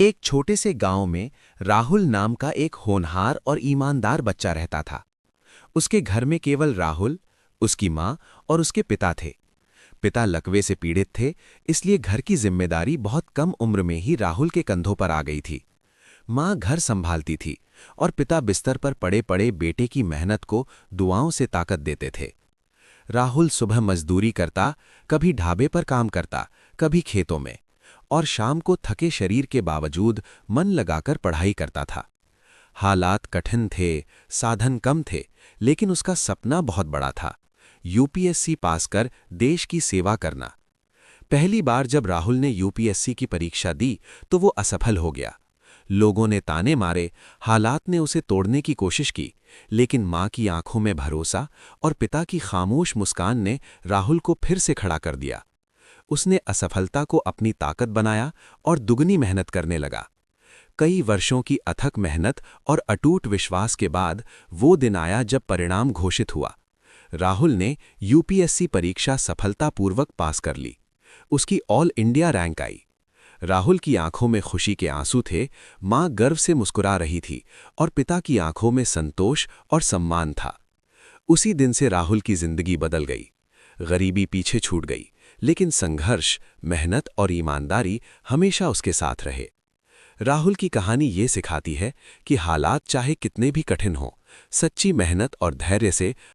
एक छोटे से गांव में राहुल नाम का एक होनहार और ईमानदार बच्चा रहता था। उसके घर में केवल राहुल, उसकी माँ और उसके पिता थे। पिता लकवे से पीड़ित थे, इसलिए घर की जिम्मेदारी बहुत कम उम्र में ही राहुल के कंधों पर आ गई थी। माँ घर संभालती थी और पिता बिस्तर पर पड़े पड़े बेटे की मेहनत को दुआओं से ताकत देते थे। राहुल सुबह मजदूरी करता, कभी ढाबे पर काम करता, कभी खेतों में, और शाम को थके शरीर के बावजूद मन लगाकर पढ़ाई करता था। हालात कठिन थे, साधन कम थे, लेकिन उसका सपना बहुत बड़ा था, यूपीएससी पास कर देश की सेवा करना। पहली बार जब राहुल ने यूपीएससी की परीक्षा दी तो वो असफल हो गया। लोगों ने ताने मारे, हालात ने उसे तोड़ने की कोशिश की, लेकिन माँ की आंखों में भरोसा और पिता की खामोश मुस्कान ने राहुल को फिर से खड़ा कर दिया। उसने असफलता को अपनी ताकत बनाया और दुगनी मेहनत करने लगा। कई वर्षों की अथक मेहनत और अटूट विश्वास के बाद वो दिन आया जब परिणाम घोषित हुआ। राहुल ने यूपीएससी परीक्षा सफलतापूर्वक पास कर ली। उसकी ऑल इंडिया रैंक आई। राहुल की आंखों में खुशी के आंसू थे, मां गर्व से मुस्कुरा रही थी और पिता की आंखों में संतोष और सम्मान था। उसी दिन से राहुल की जिंदगी बदल गई। गरीबी पीछे छूट गई, लेकिन संघर्ष, मेहनत और ईमानदारी हमेशा उसके साथ रहे। राहुल की कहानी ये सिखाती है कि हालात चाहे कितने भी कठिन हों, सच्ची मेहनत और धैर्य से